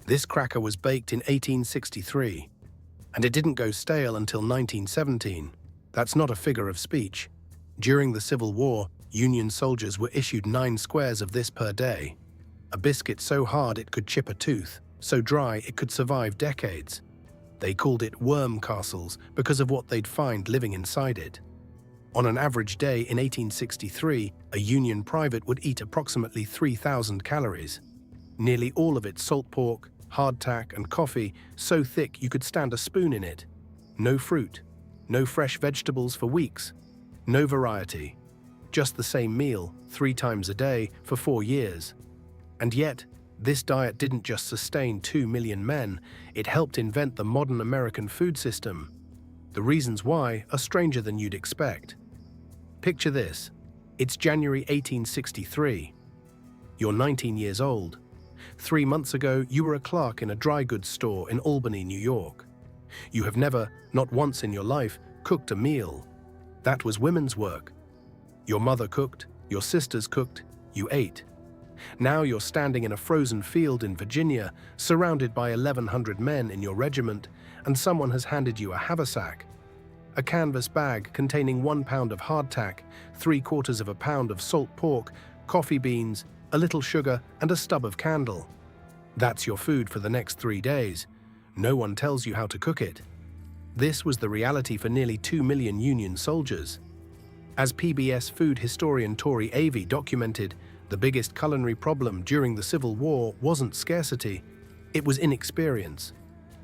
This cracker was baked in 1863, and it didn't go stale until 1917. That's not a figure of speech. During the Civil War, Union soldiers were issued 9 squares of this per day. A biscuit so hard it could chip a tooth, so dry it could survive decades. They called it worm castles because of what they'd find living inside it. On an average day in 1863, a Union private would eat approximately 3,000 calories. Nearly all of it salt pork, hardtack, and coffee, so thick you could stand a spoon in it. No fruit, no fresh vegetables for weeks, no variety. Just the same meal, 3 times a day, for 4 years. And yet, this diet didn't just sustain 2 million men, it helped invent the modern American food system. The reasons why are stranger than you'd expect. Picture this. It's January 1863. You're 19 years old. 3 months ago, you were a clerk in a dry goods store in Albany, New York. You have never, not once in your life, cooked a meal. That was women's work. Your mother cooked, your sisters cooked, you ate. Now you're standing in a frozen field in Virginia, surrounded by 1,100 men in your regiment, and someone has handed you a haversack, a canvas bag containing 1 pound of hardtack, 3/4 of a pound of salt pork, coffee beans, a little sugar, and a stub of candle. That's your food for the next 3 days. No one tells you how to cook it. This was the reality for nearly 2 million Union soldiers. As PBS food historian Tori Avey documented, the biggest culinary problem during the Civil War wasn't scarcity, it was inexperience.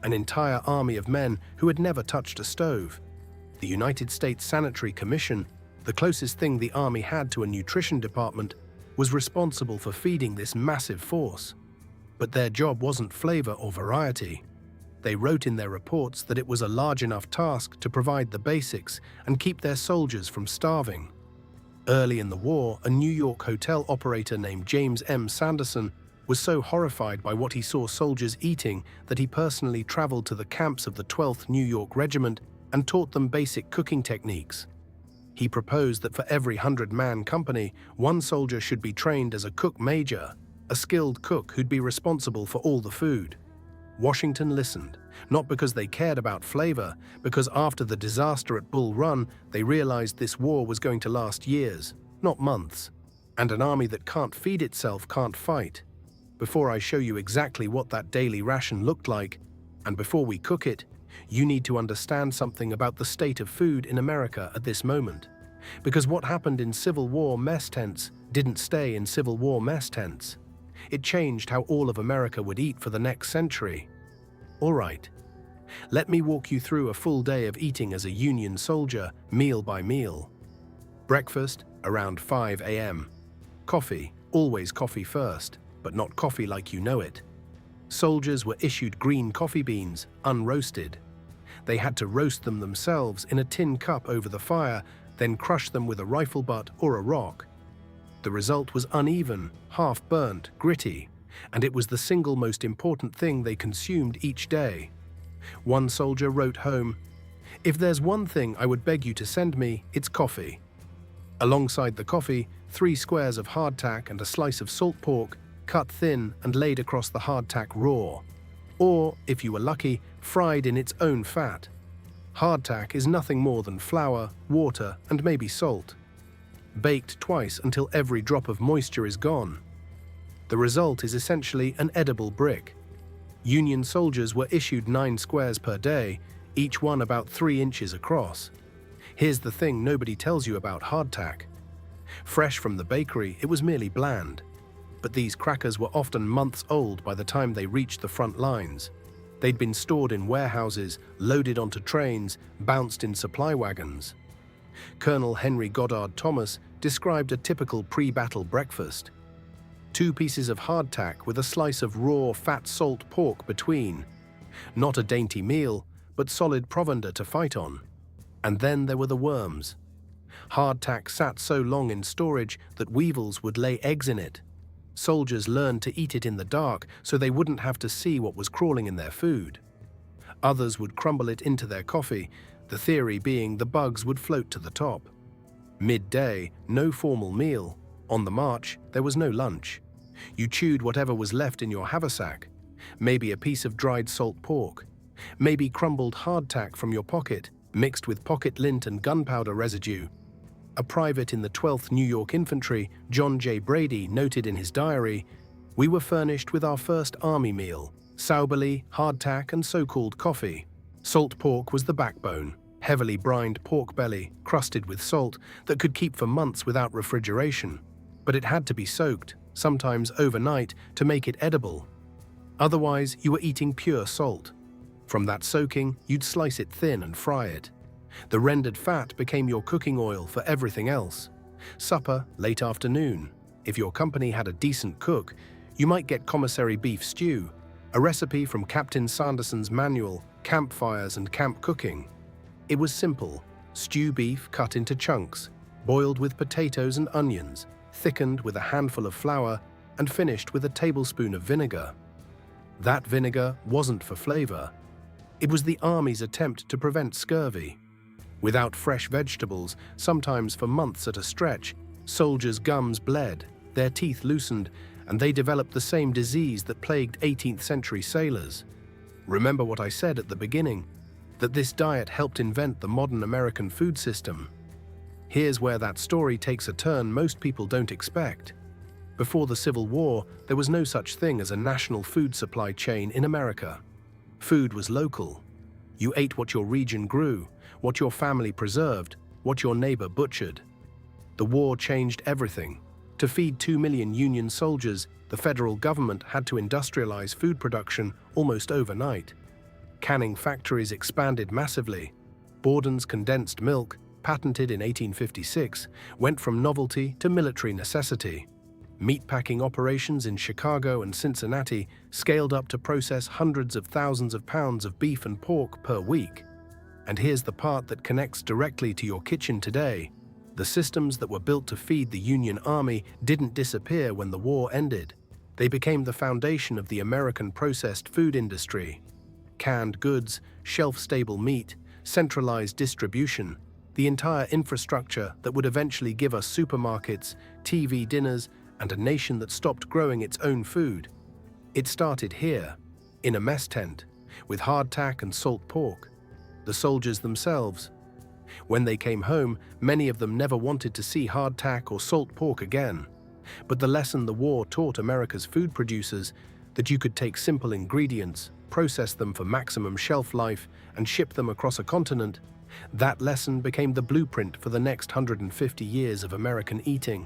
An entire army of men who had never touched a stove. The United States Sanitary Commission, the closest thing the army had to a nutrition department, was responsible for feeding this massive force. But their job wasn't flavor or variety. They wrote in their reports that it was a large enough task to provide the basics and keep their soldiers from starving. Early in the war, a New York hotel operator named James M. Sanderson was so horrified by what he saw soldiers eating that he personally traveled to the camps of the 12th New York Regiment and taught them basic cooking techniques. He proposed that for every 100-man company, 1 soldier should be trained as a cook major, a skilled cook who'd be responsible for all the food. Washington listened, not because they cared about flavor, because after the disaster at Bull Run, they realized this war was going to last years, not months. And an army that can't feed itself can't fight. Before I show you exactly what that daily ration looked like, and before we cook it, you need to understand something about the state of food in America at this moment. Because what happened in Civil War mess tents didn't stay in Civil War mess tents. It changed how all of America would eat for the next century. All right, let me walk you through a full day of eating as a Union soldier, meal by meal. Breakfast, around 5 a.m. Coffee, always coffee first, but not coffee like you know it. Soldiers were issued green coffee beans, unroasted. They had to roast them themselves in a tin cup over the fire, then crush them with a rifle butt or a rock. The result was uneven, half-burnt, gritty, and it was the single most important thing they consumed each day. One soldier wrote home, "If there's one thing I would beg you to send me, it's coffee." Alongside the coffee, 3 squares of hardtack and a slice of salt pork, cut thin and laid across the hardtack raw. Or, if you were lucky, fried in its own fat. Hardtack is nothing more than flour, water, and maybe salt. Baked twice until every drop of moisture is gone. The result is essentially an edible brick. Union soldiers were issued 9 squares per day, each one about 3 inches across. Here's the thing nobody tells you about hardtack. Fresh from the bakery, it was merely bland. But these crackers were often months old by the time they reached the front lines. They'd been stored in warehouses, loaded onto trains, bounced in supply wagons. Colonel Henry Goddard Thomas described a typical pre-battle breakfast. 2 pieces of hardtack with a slice of raw, fat salt pork between. Not a dainty meal, but solid provender to fight on. And then there were the worms. Hardtack sat so long in storage that weevils would lay eggs in it. Soldiers learned to eat it in the dark so they wouldn't have to see what was crawling in their food. Others would crumble it into their coffee, the theory being the bugs would float to the top. Midday, no formal meal. On the march, there was no lunch. You chewed whatever was left in your haversack. maybe a piece of dried salt pork, maybe crumbled hardtack from your pocket, mixed with pocket lint and gunpowder residue. A private in the 12th New York Infantry, John J. Brady, noted in his diary, "We were furnished with our first army meal, sauberly, hardtack, and so-called coffee. Salt pork was the backbone, heavily brined pork belly, crusted with salt, that could keep for months without refrigeration. But it had to be soaked, sometimes overnight, to make it edible. Otherwise, you were eating pure salt. From that soaking, you'd slice it thin and fry it. The rendered fat became your cooking oil for everything else. Supper, late afternoon. If your company had a decent cook, you might get commissary beef stew, a recipe from Captain Sanderson's manual, Campfires and Camp Cooking. It was simple: stew beef cut into chunks, boiled with potatoes and onions, thickened with a handful of flour, and finished with a tablespoon of vinegar. That vinegar wasn't for flavor. It was the army's attempt to prevent scurvy. Without fresh vegetables, sometimes for months at a stretch, soldiers' gums bled, their teeth loosened, and they developed the same disease that plagued 18th century sailors. Remember what I said at the beginning, that this diet helped invent the modern American food system. Here's where that story takes a turn most people don't expect. Before the Civil War, there was no such thing as a national food supply chain in America. Food was local. You ate what your region grew, what your family preserved, what your neighbor butchered. The war changed everything. To feed 2 million Union soldiers, the federal government had to industrialize food production almost overnight. Canning factories expanded massively. Borden's condensed milk, patented in 1856, went from novelty to military necessity. Meatpacking operations in Chicago and Cincinnati scaled up to process hundreds of thousands of pounds of beef and pork per week. And here's the part that connects directly to your kitchen today. The systems that were built to feed the Union Army didn't disappear when the war ended. They became the foundation of the American processed food industry. Canned goods, shelf-stable meat, centralized distribution, the entire infrastructure that would eventually give us supermarkets, TV dinners, and a nation that stopped growing its own food. It started here, in a mess tent, with hardtack and salt pork. The soldiers themselves. When they came home, many of them never wanted to see hardtack or salt pork again. But the lesson the war taught America's food producers, that you could take simple ingredients, process them for maximum shelf life, and ship them across a continent, that lesson became the blueprint for the next 150 years of American eating.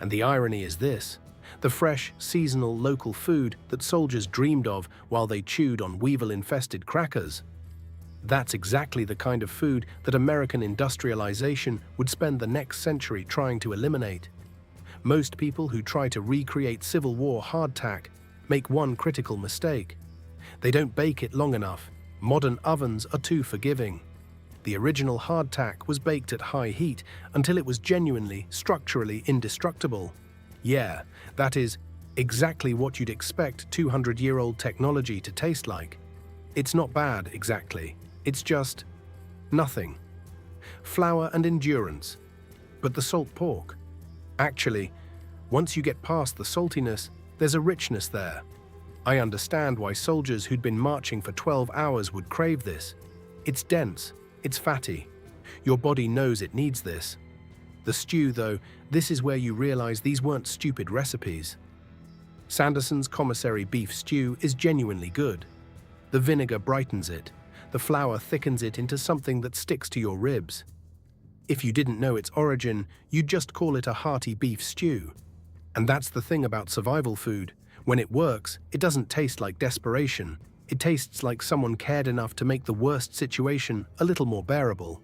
And the irony is this: the fresh, seasonal, local food that soldiers dreamed of while they chewed on weevil-infested crackers. That's exactly the kind of food that American industrialization would spend the next century trying to eliminate. Most people who try to recreate Civil War hardtack make one critical mistake. They don't bake it long enough. Modern ovens are too forgiving. The original hardtack was baked at high heat until it was genuinely, structurally indestructible. Yeah, that is exactly what you'd expect 200-year-old technology to taste like. It's not bad, exactly. It's just nothing. Flour and endurance. But the salt pork? Actually, once you get past the saltiness, there's a richness there. I understand why soldiers who'd been marching for 12 hours would crave this. It's dense. It's fatty. Your body knows it needs this. The stew, though, this is where you realize these weren't stupid recipes. Sanderson's commissary beef stew is genuinely good. The vinegar brightens it. The flour thickens it into something that sticks to your ribs. If you didn't know its origin, you'd just call it a hearty beef stew. And that's the thing about survival food. When it works, it doesn't taste like desperation. It tastes like someone cared enough to make the worst situation a little more bearable.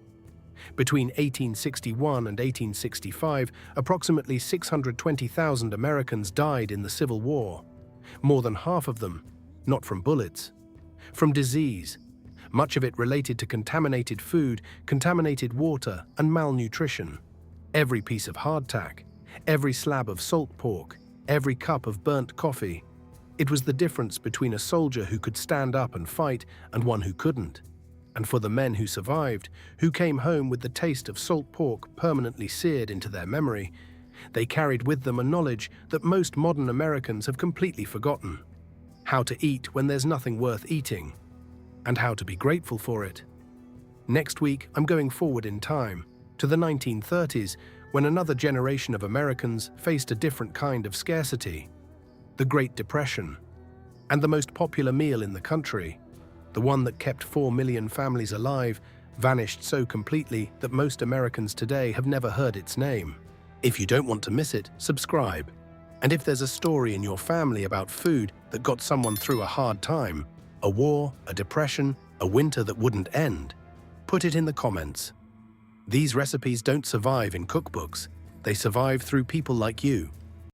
Between 1861 and 1865, approximately 620,000 Americans died in the Civil War. More than half of them, not from bullets, from disease. Much of it related to contaminated food, contaminated water, and malnutrition. Every piece of hardtack, every slab of salt pork, every cup of burnt coffee. It was the difference between a soldier who could stand up and fight and one who couldn't. And for the men who survived, who came home with the taste of salt pork permanently seared into their memory, they carried with them a knowledge that most modern Americans have completely forgotten. how to eat when there's nothing worth eating, and how to be grateful for it. Next week, I'm going forward in time to the 1930s, when another generation of Americans faced a different kind of scarcity, the Great Depression. And the most popular meal in the country, the one that kept 4 million families alive, vanished so completely that most Americans today have never heard its name. If you don't want to miss it, subscribe. And if there's a story in your family about food that got someone through a hard time, a war, a depression, a winter that wouldn't end, put it in the comments. These recipes don't survive in cookbooks. They survive through people like you.